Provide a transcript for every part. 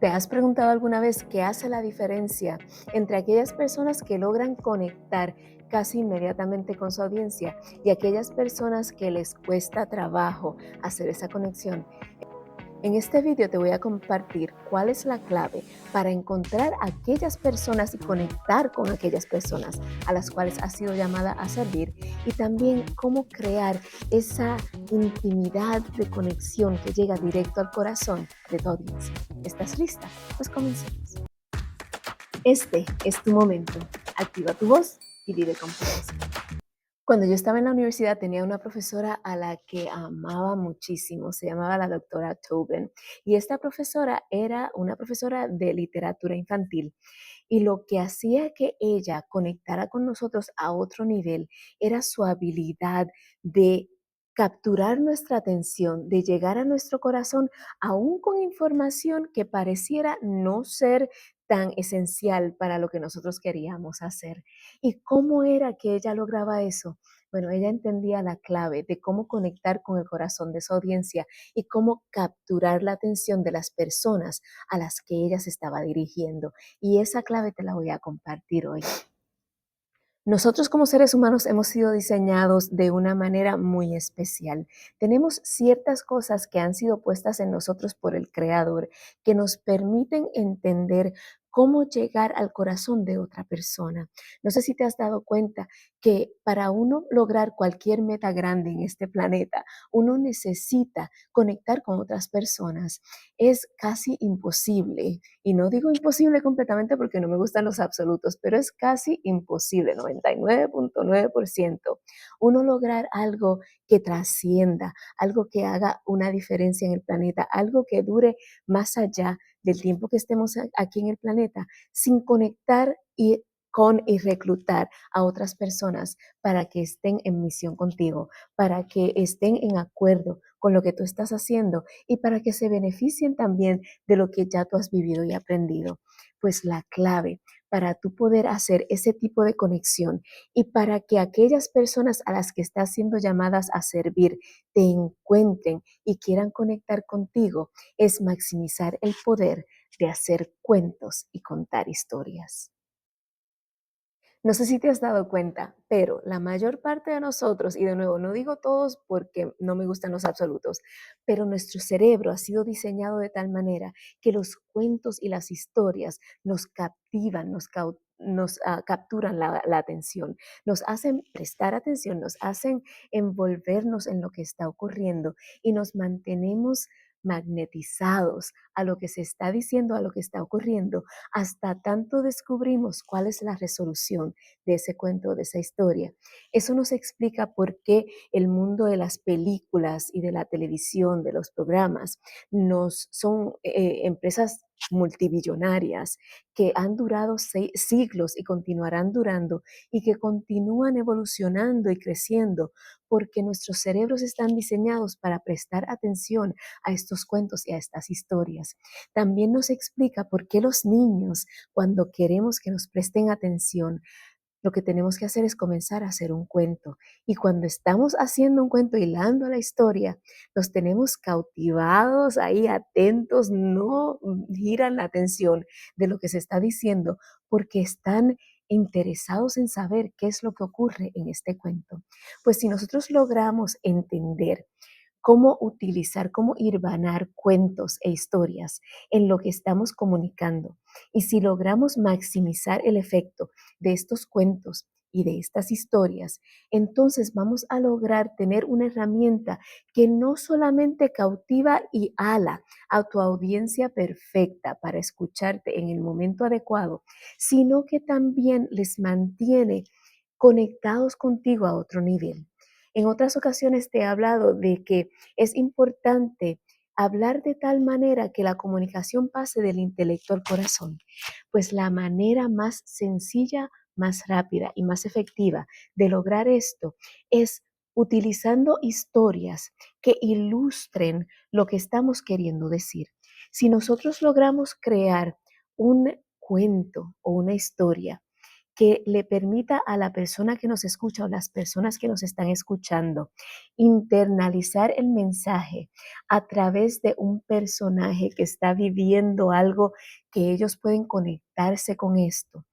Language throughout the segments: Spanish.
¿Te has preguntado alguna vez qué hace la diferencia entre aquellas personas que logran conectar casi inmediatamente con su audiencia y aquellas personas que les cuesta trabajo hacer esa conexión? En este vídeo te voy a compartir cuál es la clave para encontrar aquellas personas y conectar con aquellas personas a las cuales has sido llamada a servir, y también cómo crear esa intimidad de conexión que llega directo al corazón de tu audiencia. ¿Estás lista? Pues comencemos. Este es tu momento. Activa tu voz y vive con potencia. Cuando yo estaba en la universidad tenía una profesora a la que amaba muchísimo, se llamaba la doctora Tobin, y esta profesora era una profesora de literatura infantil, y lo que hacía que ella conectara con nosotros a otro nivel era su habilidad de capturar nuestra atención, de llegar a nuestro corazón, aún con información que pareciera no ser tan esencial para lo que nosotros queríamos hacer. ¿Y cómo era que ella lograba eso? Bueno, ella entendía la clave de cómo conectar con el corazón de su audiencia y cómo capturar la atención de las personas a las que ella se estaba dirigiendo. Y esa clave te la voy a compartir hoy. Nosotros como seres humanos hemos sido diseñados de una manera muy especial. Tenemos ciertas cosas que han sido puestas en nosotros por el Creador que nos permiten entender cómo llegar al corazón de otra persona. No sé si te has dado cuenta que para uno lograr cualquier meta grande en este planeta, uno necesita conectar con otras personas. Es casi imposible, y no digo imposible completamente porque no me gustan los absolutos, pero es casi imposible, 99.9%, uno lograr algo que trascienda, algo que haga una diferencia en el planeta, algo que dure más allá del tiempo que estemos aquí en el planeta, sin conectar y reclutar a otras personas para que estén en misión contigo, para que estén en acuerdo con lo que tú estás haciendo y para que se beneficien también de lo que ya tú has vivido y aprendido. Pues la clave para tú poder hacer ese tipo de conexión y para que aquellas personas a las que estás siendo llamadas a servir te encuentren y quieran conectar contigo es maximizar el poder de hacer cuentos y contar historias. No sé si te has dado cuenta, pero la mayor parte de nosotros, y de nuevo, no digo todos porque no me gustan los absolutos, pero nuestro cerebro ha sido diseñado de tal manera que los cuentos y las historias nos captivan, nos capturan la atención, nos hacen prestar atención, nos hacen envolvernos en lo que está ocurriendo y nos mantenemos magnetizados a lo que se está diciendo, a lo que está ocurriendo, hasta tanto descubrimos cuál es la resolución de ese cuento, de esa historia. Eso nos explica por qué el mundo de las películas y de la televisión, de los programas, son empresas multibillonarias que han durado siglos y continuarán durando y que continúan evolucionando y creciendo porque nuestros cerebros están diseñados para prestar atención a estos cuentos y a estas historias. También nos explica por qué los niños, cuando queremos que nos presten atención, lo que tenemos que hacer es comenzar a hacer un cuento. Y cuando estamos haciendo un cuento, hilando la historia, los tenemos cautivados, ahí atentos, no giran la atención de lo que se está diciendo, porque están interesados en saber qué es lo que ocurre en este cuento. Pues si nosotros logramos entender cómo utilizar, cómo hirvanar cuentos e historias en lo que estamos comunicando. Y si logramos maximizar el efecto de estos cuentos y de estas historias, entonces vamos a lograr tener una herramienta que no solamente cautiva y ala a tu audiencia perfecta para escucharte en el momento adecuado, sino que también les mantiene conectados contigo a otro nivel. En otras ocasiones te he hablado de que es importante hablar de tal manera que la comunicación pase del intelecto al corazón, pues la manera más sencilla, más rápida y más efectiva de lograr esto es utilizando historias que ilustren lo que estamos queriendo decir. Si nosotros logramos crear un cuento o una historia que le permita a la persona que nos escucha o las personas que nos están escuchando internalizar el mensaje a través de un personaje que está viviendo algo que ellos pueden conectarse con esto.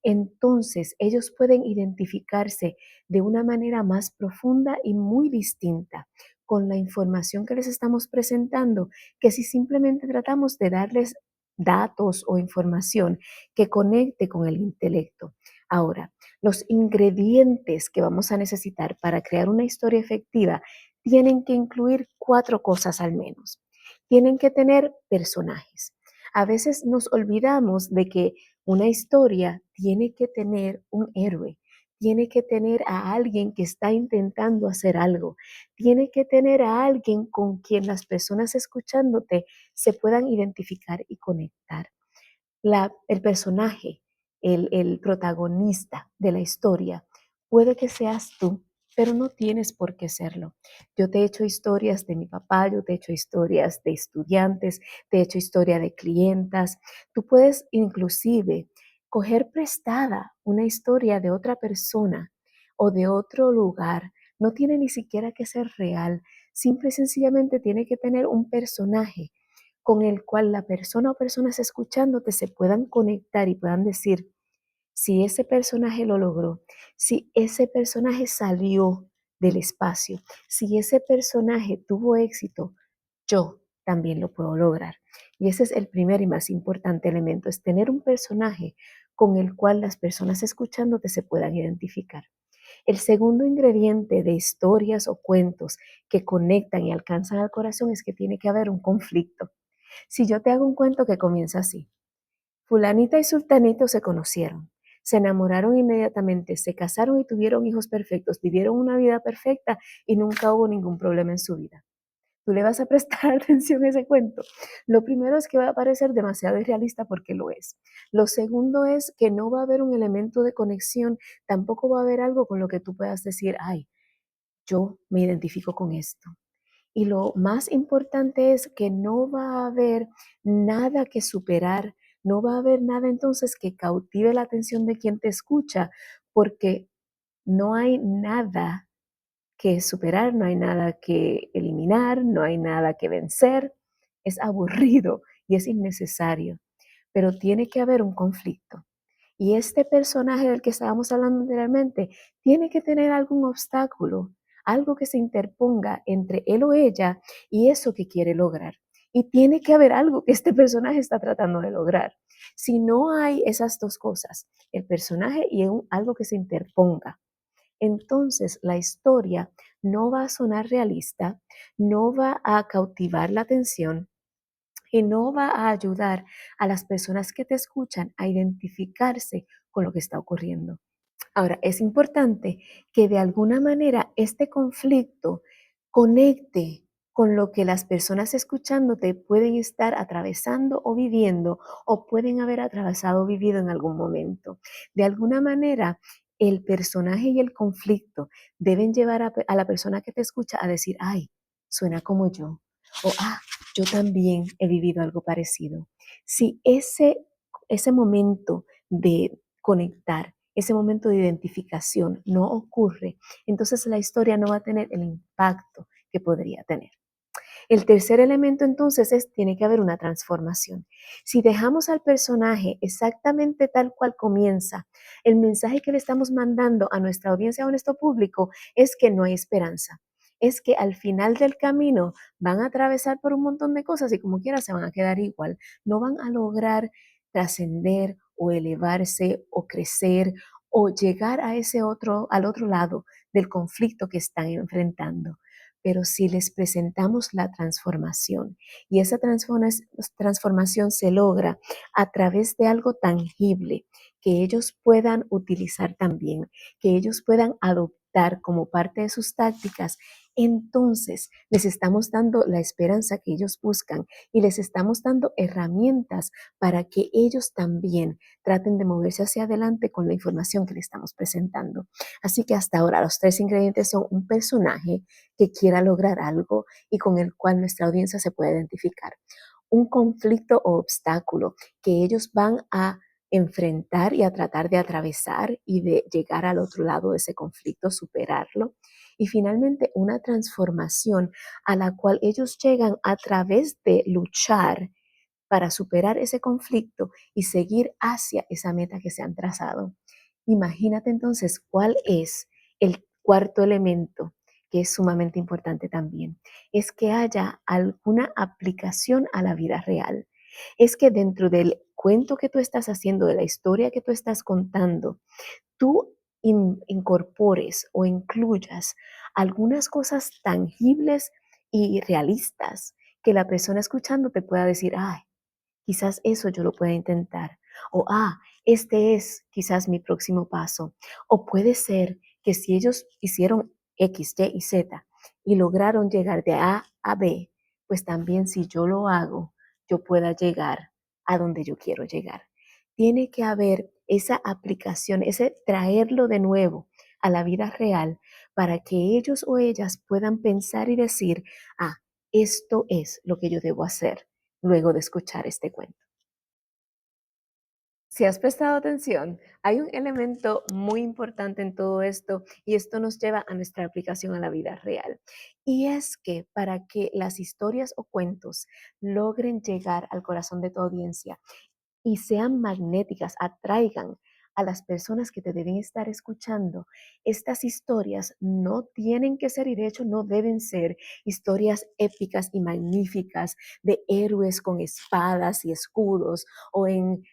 Entonces, ellos pueden identificarse de una manera más profunda y muy distinta con la información que les estamos presentando, que si simplemente tratamos de darles datos o información que conecte con el intelecto. Ahora, los ingredientes que vamos a necesitar para crear una historia efectiva tienen que incluir 4 cosas al menos. Tienen que tener personajes. A veces nos olvidamos de que una historia tiene que tener un héroe, tiene que tener a alguien que está intentando hacer algo, tiene que tener a alguien con quien las personas escuchándote se puedan identificar y conectar. El personaje, el protagonista de la historia, puede que seas tú, pero no tienes por qué serlo. Yo te he hecho historias de mi papá, yo te he hecho historias de estudiantes, te he hecho historia de clientas. Tú puedes inclusive coger prestada una historia de otra persona o de otro lugar. No tiene ni siquiera que ser real. Simple y sencillamente tiene que tener un personaje con el cual la persona o personas escuchándote se puedan conectar y puedan decir, si ese personaje lo logró, si ese personaje salió del espacio, si ese personaje tuvo éxito, yo también lo puedo lograr. Y ese es el primer y más importante elemento, es tener un personaje con el cual las personas escuchándote se puedan identificar. El segundo ingrediente de historias o cuentos que conectan y alcanzan al corazón es que tiene que haber un conflicto. Si yo te hago un cuento que comienza así, fulanita y sultanito se conocieron, se enamoraron inmediatamente, se casaron y tuvieron hijos perfectos, vivieron una vida perfecta y nunca hubo ningún problema en su vida. Tú le vas a prestar atención a ese cuento. Lo primero es que va a parecer demasiado irrealista porque lo es. Lo segundo es que no va a haber un elemento de conexión, tampoco va a haber algo con lo que tú puedas decir, ay, yo me identifico con esto. Y lo más importante es que no va a haber nada que superar, no va a haber nada entonces que cautive la atención de quien te escucha, porque no hay nada que superar, no hay nada que eliminar, no hay nada que vencer. Es aburrido y es innecesario, pero tiene que haber un conflicto. Y este personaje del que estábamos hablando anteriormente tiene que tener algún obstáculo, algo que se interponga entre él o ella y eso que quiere lograr. Y tiene que haber algo que este personaje está tratando de lograr. Si no hay esas dos cosas, el personaje y algo que se interponga, entonces la historia no va a sonar realista, no va a cautivar la atención y no va a ayudar a las personas que te escuchan a identificarse con lo que está ocurriendo. Ahora, es importante que de alguna manera este conflicto conecte con lo que las personas escuchándote pueden estar atravesando o viviendo o pueden haber atravesado o vivido en algún momento. De alguna manera, el personaje y el conflicto deben llevar a la persona que te escucha a decir, ay, suena como yo, o yo también he vivido algo parecido. Si ese momento de conectar, ese momento de identificación no ocurre, entonces la historia no va a tener el impacto que podría tener. El tercer elemento entonces es, tiene que haber una transformación. Si dejamos al personaje exactamente tal cual comienza, el mensaje que le estamos mandando a nuestra audiencia o a nuestro público es que no hay esperanza. Es que al final del camino van a atravesar por un montón de cosas y como quiera se van a quedar igual. No van a lograr trascender o elevarse o crecer o llegar a al otro lado del conflicto que están enfrentando. Pero si les presentamos la transformación y esa transformación se logra a través de algo tangible que ellos puedan utilizar también, que ellos puedan adoptar como parte de sus tácticas, entonces les estamos dando la esperanza que ellos buscan y les estamos dando herramientas para que ellos también traten de moverse hacia adelante con la información que le estamos presentando. Así que hasta ahora los tres ingredientes son un personaje que quiera lograr algo y con el cual nuestra audiencia se puede identificar. Un conflicto o obstáculo que ellos van a enfrentar y a tratar de atravesar y de llegar al otro lado de ese conflicto, superarlo. Y finalmente una transformación a la cual ellos llegan a través de luchar para superar ese conflicto y seguir hacia esa meta que se han trazado. Imagínate entonces cuál es el cuarto elemento que es sumamente importante también. Es que haya alguna aplicación a la vida real. Es que dentro del cuento que tú estás haciendo, de la historia que tú estás contando, tú incorpores o incluyas algunas cosas tangibles y realistas que la persona escuchando te pueda decir, ay, quizás eso yo lo pueda intentar. O, este es quizás mi próximo paso. O puede ser que si ellos hicieron X, Y y Z y lograron llegar de A a B, pues también si yo lo hago, yo pueda llegar a donde yo quiero llegar. Tiene que haber esa aplicación, ese traerlo de nuevo a la vida real para que ellos o ellas puedan pensar y decir, esto es lo que yo debo hacer luego de escuchar este cuento. Si has prestado atención, hay un elemento muy importante en todo esto y esto nos lleva a nuestra aplicación a la vida real. Y es que para que las historias o cuentos logren llegar al corazón de tu audiencia y sean magnéticas, atraigan a las personas que te deben estar escuchando, estas historias no tienen que ser, y de hecho no deben ser, historias épicas y magníficas de héroes con espadas y escudos o en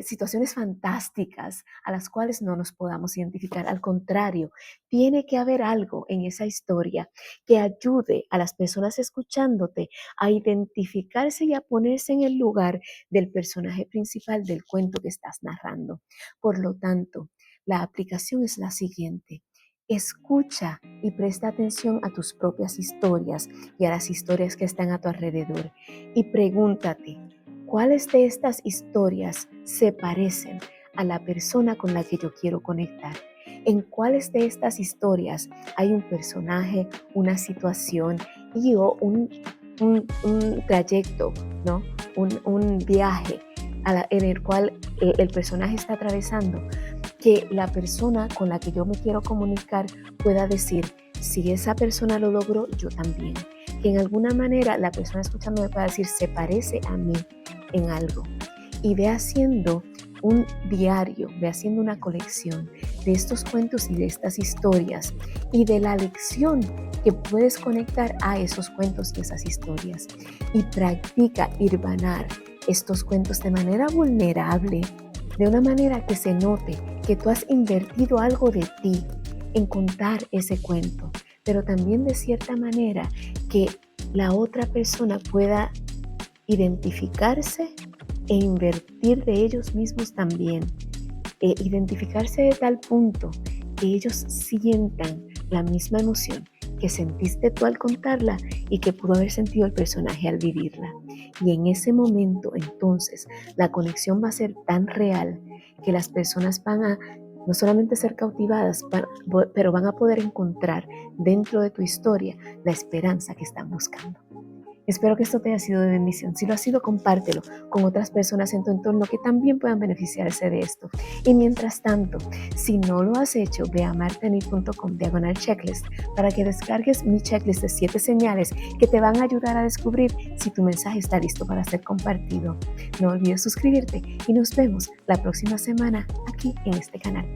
situaciones fantásticas a las cuales no nos podamos identificar. Al contrario, tiene que haber algo en esa historia que ayude a las personas escuchándote a identificarse y a ponerse en el lugar del personaje principal del cuento que estás narrando. Por lo tanto, la aplicación es la siguiente. Escucha y presta atención a tus propias historias y a las historias que están a tu alrededor y pregúntate, ¿cuáles de estas historias se parecen a la persona con la que yo quiero conectar? ¿En cuáles de estas historias hay un personaje, una situación y o un trayecto, ¿no? Un viaje en el cual el personaje está atravesando, que la persona con la que yo me quiero comunicar pueda decir, si esa persona lo logró, yo también. Que en alguna manera la persona escuchando me pueda decir, se parece a mí en algo. Y ve haciendo un diario, ve haciendo una colección de estos cuentos y de estas historias y de la lección que puedes conectar a esos cuentos y esas historias. Y practica irvanar estos cuentos de manera vulnerable, de una manera que se note que tú has invertido algo de ti en contar ese cuento, pero también de cierta manera que la otra persona pueda identificarse e invertir de ellos mismos también, identificarse de tal punto que ellos sientan la misma emoción que sentiste tú al contarla y que pudo haber sentido el personaje al vivirla. Y en ese momento, entonces, la conexión va a ser tan real que las personas van a no solamente ser cautivadas, pero van a poder encontrar dentro de tu historia la esperanza que están buscando. Espero que esto te haya sido de bendición. Si lo ha sido, compártelo con otras personas en tu entorno que también puedan beneficiarse de esto. Y mientras tanto, si no lo has hecho, ve a martani.com/checklist para que descargues mi checklist de 7 señales que te van a ayudar a descubrir si tu mensaje está listo para ser compartido. No olvides suscribirte y nos vemos la próxima semana aquí en este canal.